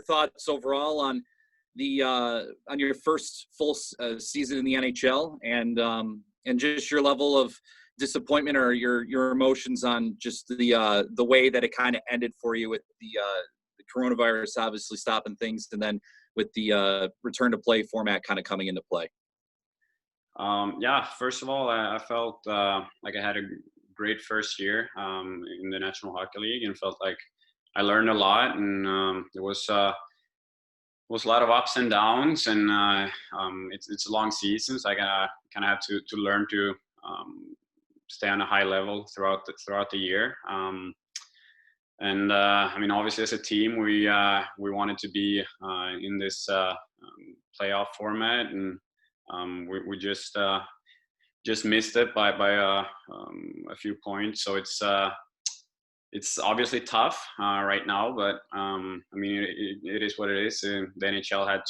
thoughts overall on on your first full season in the NHL, and just your level of disappointment or your emotions on just the way that it kind of ended for you with the coronavirus obviously stopping things, and then with the return to play format kind of coming into play. Yeah, first of all, I felt like I had a great first year in the National Hockey League, and felt like I learned a lot, and there was a lot of ups and downs, and it's a long season, so I kind of have to learn to stay on a high level throughout the year. And I mean, obviously, as a team, we wanted to be in this playoff format, and we just missed it by a few points. So it's obviously tough right now, but I mean, it is what it is. The NHL had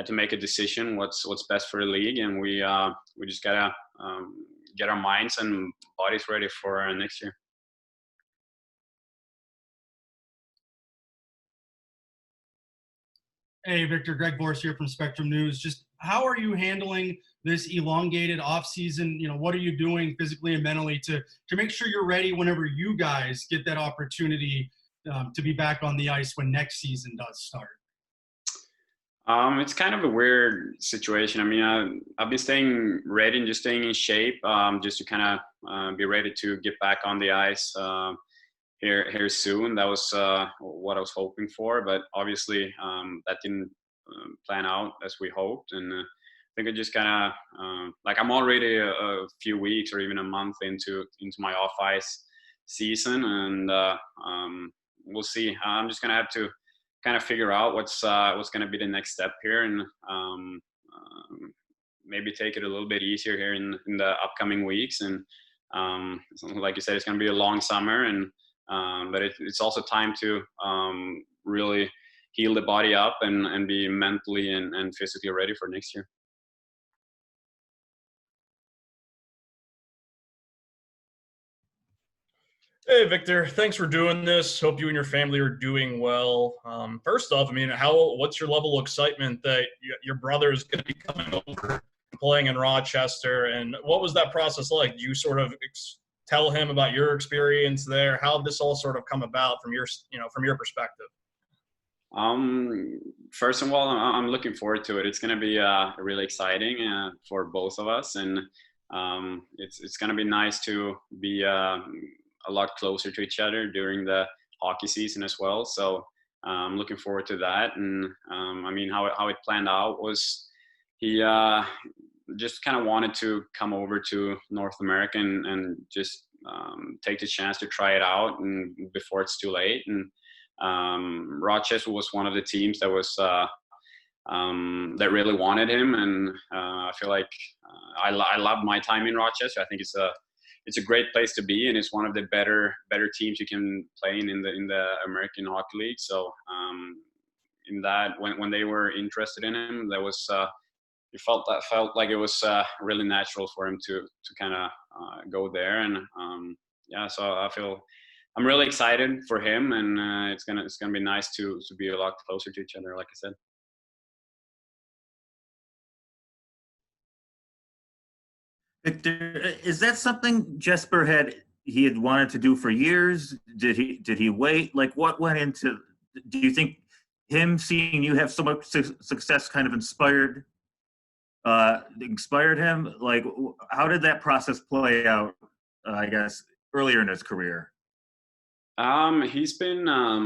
to make a decision what's best for the league, and we just gotta get our minds and bodies ready for next year. Hey, Victor, Greg Vorse here from Spectrum News. Just how are you handling this elongated offseason? You know, what are you doing physically and mentally to make sure you're ready whenever you guys get that opportunity to be back on the ice when next season does start? It's kind of a weird situation. I mean, I've been staying ready and just staying in shape, just to kind of be ready to get back on the ice here soon. That was what I was hoping for, but obviously that didn't plan out as we hoped. And I think I just kind of like I'm already a few weeks or even a month into my off ice season, and we'll see. I'm just gonna have to kind of figure out what's going to be the next step here, and maybe take it a little bit easier here in the upcoming weeks. And like you said, it's going to be a long summer, and but it's also time to really heal the body up and be mentally and physically ready for next year. Hey, Victor, thanks for doing this. Hope you and your family are doing well. First off, I mean, what's your level of excitement that your brother is going to be coming over, playing in Rochester, and what was that process like? Did you sort of tell him about your experience there? How did this all sort of come about from your perspective? First of all, I'm looking forward to it. It's going to be really exciting for both of us, and it's going to be nice to be a lot closer to each other during the hockey season as well. So I'm looking forward to that. And I mean, how it planned out was he just kind of wanted to come over to North America and just take the chance to try it out and before it's too late. And Rochester was one of the teams that was that really wanted him, and I feel like I love my time in Rochester. I think it's a great place to be, and it's one of the better teams you can play in the American Hockey League. So in that, when they were interested in him, there was it felt like it was really natural for him to kind of go there. And yeah, so I'm really excited for him, and it's gonna be nice to be a lot closer to each other, like I said. Victor, is that something Jesper had wanted to do for years? Did he wait? Like, what went into? Do you think him seeing you have so much success kind of inspired him? Like, how did that process play out? I guess earlier in his career. He's been. I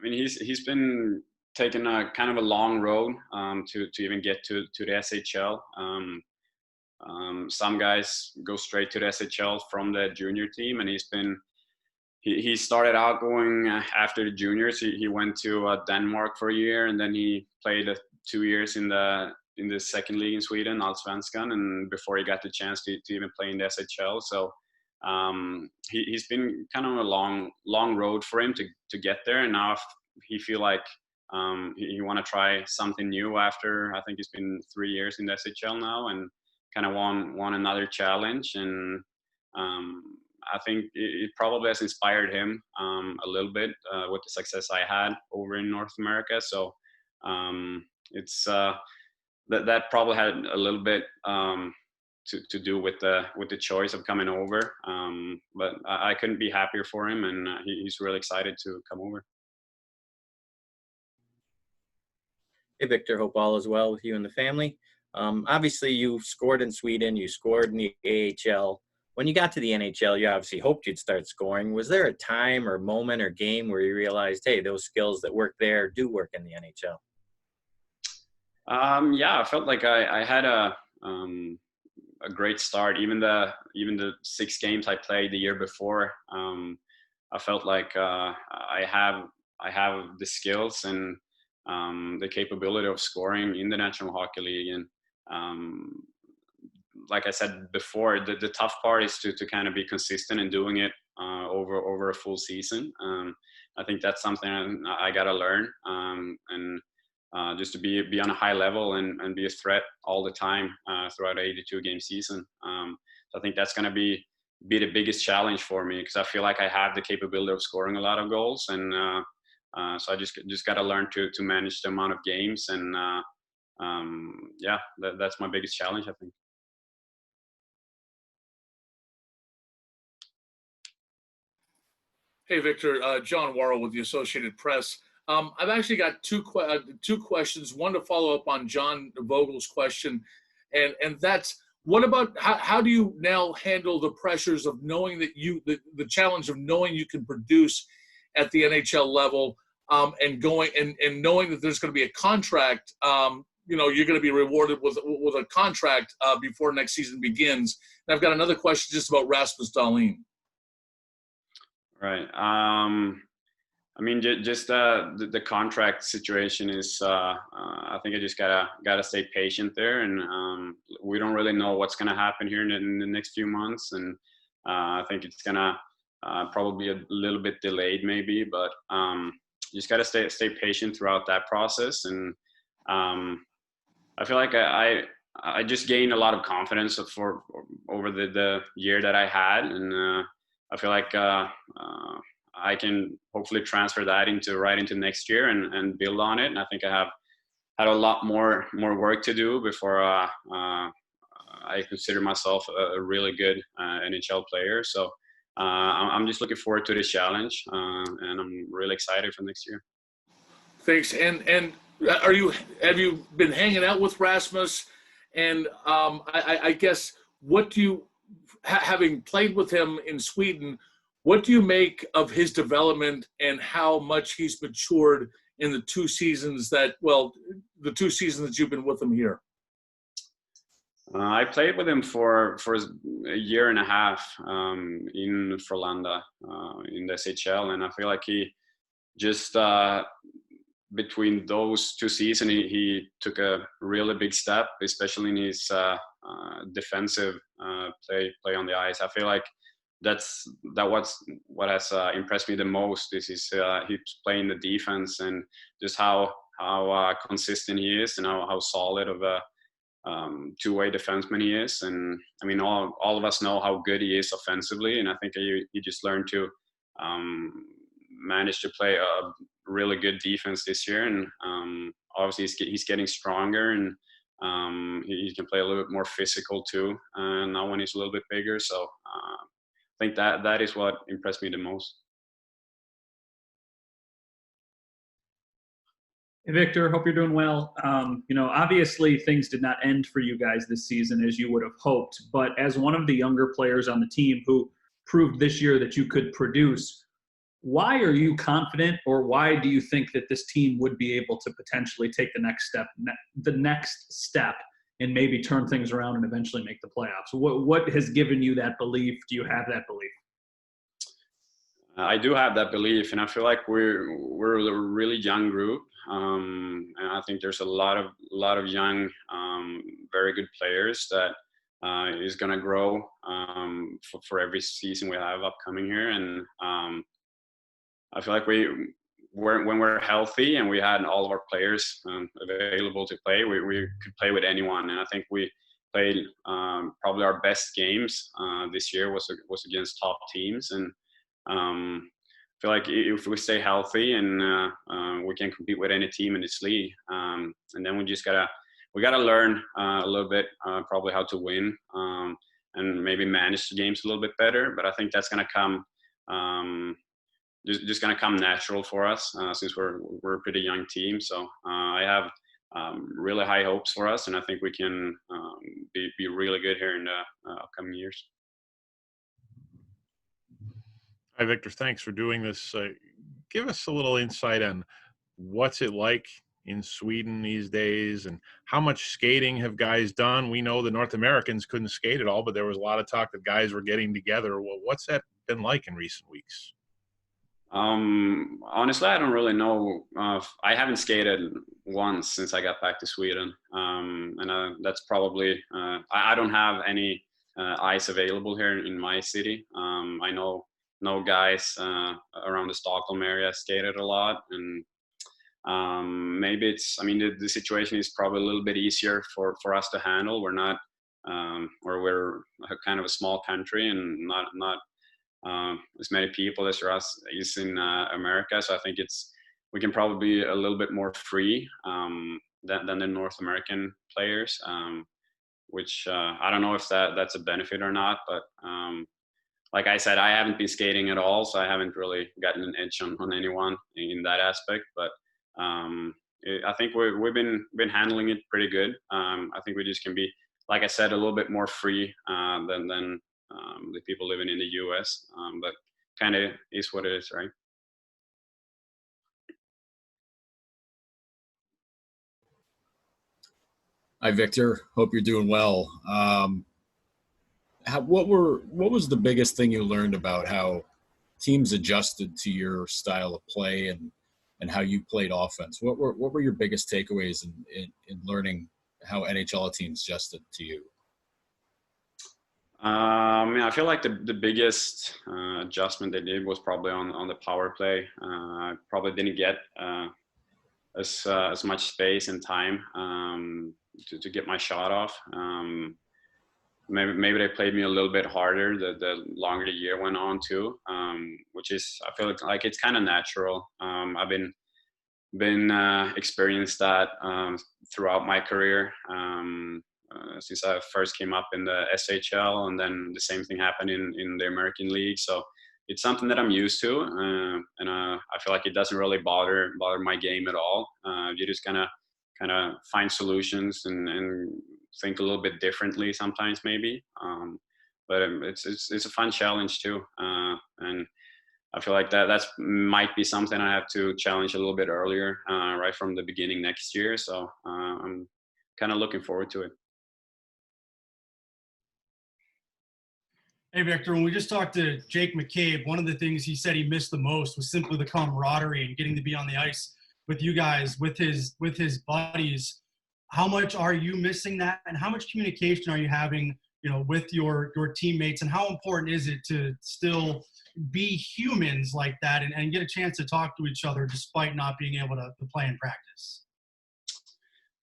mean, he's been taking a kind of a long road to even get to the SHL. Some guys go straight to the SHL from the junior team, and he started out going after the juniors. He went to Denmark for a year, and then he played 2 years in the second league in Sweden, Allsvenskan, and before he got the chance to even play in the SHL. So he's been kind of a long road for him to get there, and now he feel like he want to try something new after, I think it's been 3 years in the SHL now, and kind of want another challenge. And I think it probably has inspired him a little bit with the success I had over in North America. So it's that probably had a little bit to do with the choice of coming over. But I couldn't be happier for him, and he's really excited to come over. Hey, Victor, hope all is well with you and the family. Obviously, you scored in Sweden, you scored in the AHL. When you got to the NHL, you obviously hoped you'd start scoring. Was there a time or moment or game where you realized, hey, those skills that work there do work in the NHL? Yeah, I felt like I had a great start. Even the 6 games I played the year before, I felt like I have the skills and the capability of scoring in the National Hockey League. And like I said before, the tough part is to kind of be consistent in doing it over a full season. I think that's something I got to learn, and just to be on a high level and be a threat all the time throughout an 82-game season. So I think that's going to be the biggest challenge for me, because I feel like I have the capability of scoring a lot of goals, and so I just got to learn to manage the amount of games, and yeah, that's my biggest challenge, I think. Hey, Victor, John Worrell with the Associated Press. I've actually got two questions, one to follow up on John Vogel's question, and that's, what about how do you now handle the pressures of knowing that the challenge of knowing you can produce at the NHL level, and knowing that there's going to be a contract, you're going to be rewarded with a contract before next season begins. And I've got another question just about Rasmus Dahlin. Right. I mean, just the contract situation is. I think I just gotta stay patient there, and we don't really know what's gonna happen here in the next few months, and I think it's gonna probably be a little bit delayed, maybe, but just gotta stay patient throughout that process, and I feel like I just gained a lot of confidence over the year that I had, and I feel like I can hopefully transfer that right into next year and build on it. And I think I have had a lot more work to do before I consider myself a really good NHL player. So I'm just looking forward to this challenge, and I'm really excited for next year. Thanks. And have you been hanging out with Rasmus? And I guess, what do you, having played with him in Sweden, what do you make of his development and how much he's matured in the 2 seasons that you've been with him here? I played with him for a year and a half in Frölunda in the SHL, and I feel like he just between those 2 seasons he took a really big step, especially in his defensive play on the ice. I feel like that's what has impressed me the most is he's playing the defense, and just how consistent he is, and how solid of a two-way defenseman he is. And I mean, all of us know how good he is offensively, and I think he just learned to manage to play a really good defense this year. And obviously he's getting stronger, and he can play a little bit more physical too now when he's a little bit bigger. So I think that is what impressed me the most. Hey, Victor, hope you're doing well. Obviously things did not end for you guys this season as you would have hoped, but as one of the younger players on the team who proved this year that you could produce, why are you confident, or why do you think that this team would be able to potentially take the next step and maybe turn things around and eventually make the playoffs? What has given you that belief? Do you have that belief? I do have that belief, and I feel like we're a really young group, and I think there's a lot of young, very good players that is going to grow for every season we have upcoming here. And I feel like when we're healthy and we had all of our players available to play, we could play with anyone. And I think we played probably our best games this year was against top teams, and I feel like if we stay healthy and we can compete with any team in this league, and then we gotta learn a little bit probably how to win and maybe manage the games a little bit better. But I think that's gonna come just gonna come natural for us since we're a pretty young team. So I have really high hopes for us, and I think we can be really good here in the upcoming years. Hi, Victor. Thanks for doing this. Give us a little insight on what's it like in Sweden these days, and how much skating have guys done? We know the North Americans couldn't skate at all, but there was a lot of talk that guys were getting together. Well, what's that been like in recent weeks? Honestly, I don't really know. I haven't skated once since I got back to Sweden, and that's probably I don't have any ice available here in my city. I know guys around the Stockholm area skated a lot, and maybe the situation is probably a little bit easier for us to handle. We're not or we're kind of a small country and not as many people as us is in America. So I think we can probably be a little bit more free than the North American players, which I don't know if that's a benefit or not. But like I said, I haven't been skating at all, so I haven't really gotten an edge on anyone in that aspect. But I think we've been handling it pretty good. I think we just can be, like I said, a little bit more free than the people living in the U.S. But kind of is what it is, right? Hi, Victor. Hope you're doing well. What was the biggest thing you learned about how teams adjusted to your style of play and how you played offense? What were your biggest takeaways in learning how NHL teams adjusted to you? I feel like the biggest adjustment they did was probably on the power play. I probably didn't get as much space and time to get my shot off. Maybe they played me a little bit harder the longer the year went on too, which is, I feel like it's kind of natural. I've been experienced that throughout my career. Since I first came up in the SHL, and then the same thing happened in the American League. So it's something that I'm used to, and I feel like it doesn't really bother my game at all. You just kind of find solutions and think a little bit differently sometimes, maybe. But it's a fun challenge too, and I feel like that's might be something I have to challenge a little bit earlier, right from the beginning next year. So I'm kind of looking forward to it. Hey, Victor, when we just talked to Jake McCabe, one of the things he said he missed the most was simply the camaraderie and getting to be on the ice with you guys, with his buddies. How much are you missing that, and how much communication are you having, with your teammates, and how important is it to still be humans like that and get a chance to talk to each other despite not being able to play in practice?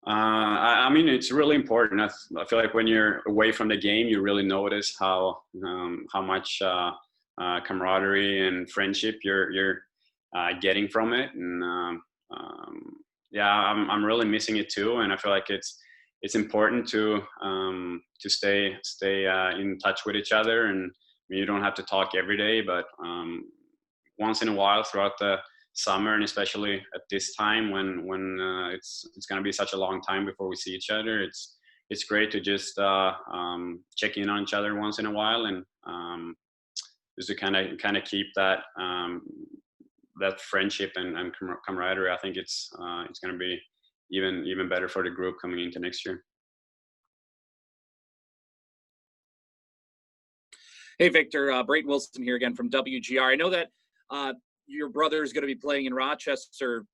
I mean, it's really important. I feel like when you're away from the game, you really notice how much camaraderie and friendship you're getting from it. And yeah, I'm really missing it too. And I feel like it's important to stay in touch with each other. And you don't have to talk every day, but once in a while throughout the summer, and especially at this time when it's going to be such a long time before we see each other, it's great to just check in on each other once in a while, and just to kind of keep that friendship and camaraderie. I think it's going to be even better for the group coming into next year. Hey, Victor, Brayton Wilson here again from WGR. I know that your brother is going to be playing in Rochester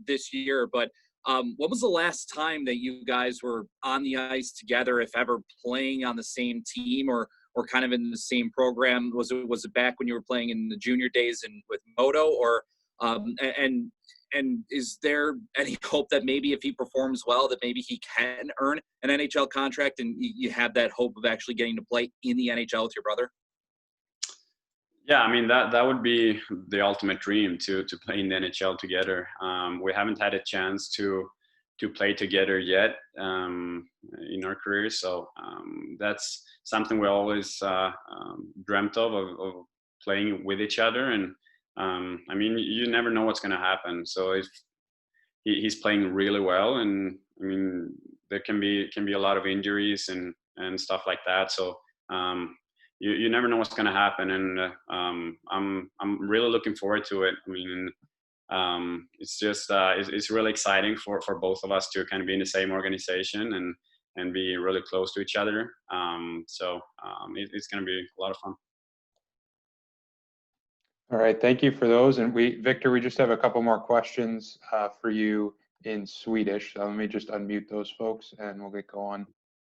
this year, but when was the last time that you guys were on the ice together, if ever playing on the same team or kind of in the same program? Was it back when you were playing in the junior days with Moto, or and And is there any hope that maybe if he performs well, that maybe he can earn an NHL contract, and you have that hope of actually getting to play in the NHL with your brother? Yeah, I mean that would be the ultimate dream to play in the NHL together. We haven't had a chance to play together yet in our careers, so that's something we always dreamt of playing with each other. And I mean, you never know what's going to happen. So if he's playing really well, and I mean there can be a lot of injuries and stuff like that. So you never know what's going to happen, and I'm really looking forward to it. I mean, it's just it's really exciting for both of us to kind of be in the same organization and be really close to each other. It's going to be a lot of fun. All right, thank you for those. And Victor, we just have a couple more questions for you in Swedish. So let me just unmute those folks, and we'll get going.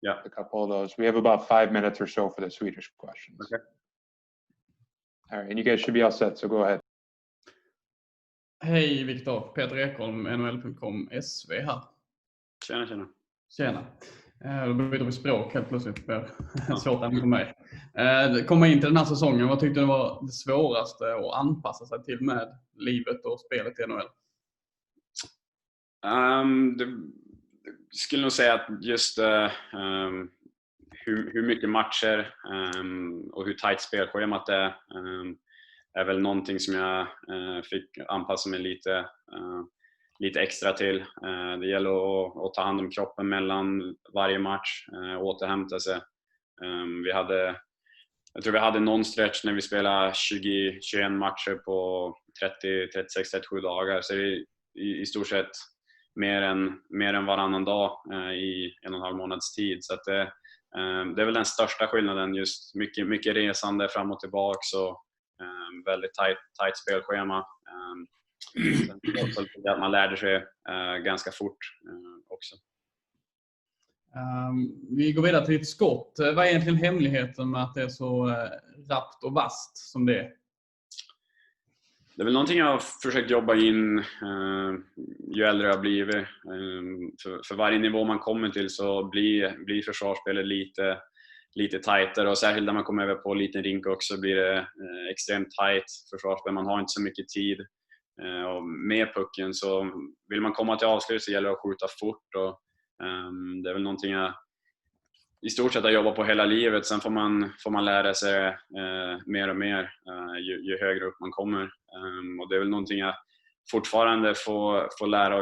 Yeah, a couple of those. We have about 5 minutes or so for the Swedish questions. Okay. All right, and you guys should be all set, so go ahead. Hej Victor, Peter Ekholm, NHL.com SV här. Tjena. Tjena. Då byter vi språk helt plötsligt. Svårt även för mig. Komma in till den här säsongen, vad tyckte du var det svåraste att anpassa sig till med livet och spelet i NHL? Skulle nog säga att just hur mycket matcher och hur tajt spelschemat är väl någonting som jag fick anpassa mig lite extra till. Det gäller att ta hand om kroppen mellan varje match, återhämta sig. Jag tror vi hade någon stretch när vi spelade 20-21 matcher på 36-37 dagar, så det är i stort sett mer än varannan dag i 1,5 månads tid. Så att det är väl den största skillnaden, just mycket resande fram och tillbaks och väldigt tajt spelschema. Att man lärde sig ganska fort också. Vi går vidare till ett skott. Vad är egentligen hemligheten med att det är så rappt och vasst som det är? Det är väl någonting jag har försökt jobba in ju äldre jag har blivit. För varje nivå man kommer till så blir försvarsspelet lite tajtare, och särskilt när man kommer över på liten rink också blir det extremt tajt försvarsspel. Man har inte så mycket tid. Och med pucken så vill man komma till avslut så gäller det att skjuta fort, och det är väl någonting jag i stort sett har jobbat på hela livet. Sen får man lära sig mer och mer ju högre upp man kommer, och det är väl någonting jag fortfarande får lära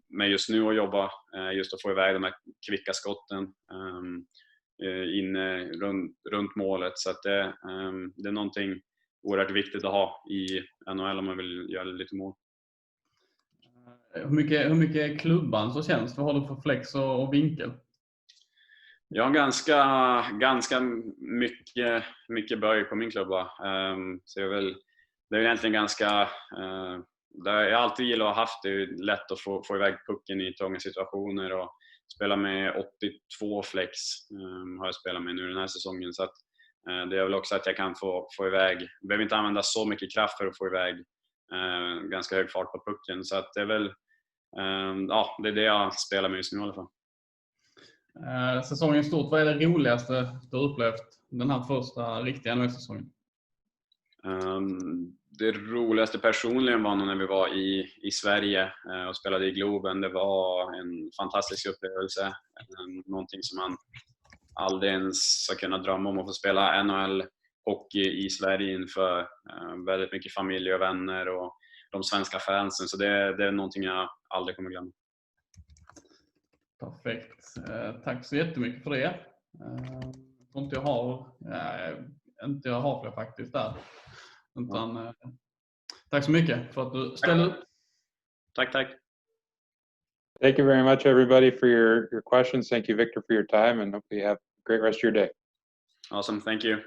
mig just nu att jobba, just att få iväg de här kvicka skotten inne runt målet. Så att det är någonting oerhört viktigt att ha i NHL om man vill göra lite mål. Hur mycket klubban så känns? Vad har du för flex och vinkel? Jag har ganska mycket böj på min klubba. Så det är egentligen ganska... jag har alltid gillat att ha haft det lätt att få iväg pucken i trånga situationer, och spela med 82 flex har jag spelat med nu den här säsongen. Så att det är väl också att jag kan få iväg, jag behöver inte använda så mycket kraft för att få iväg ganska hög fart på pucken. Så att det är väl det är det jag spelar med just nu i alla fall. Säsongen stort, vad är det roligaste du har upplevt den här första riktiga NHL-säsongen? Det roligaste personligen var nog när vi var i Sverige och spelade i Globen. Det var en fantastisk upplevelse. Någonting som man aldrig ens ska kunna drömma om, att få spela NHL-hockey i Sverige inför väldigt mycket familj och vänner och de svenska fansen. Så det är någonting jag aldrig kommer glömma. Perfekt. Tack så jättemycket för det. Jag tror inte jag har fler faktiskt där. Utan, tack så mycket för att du ställde upp. Tack. Thank you very much, everybody, for your questions. Thank you, Victor, for your time, and hope you have a great rest of your day. Awesome. Thank you.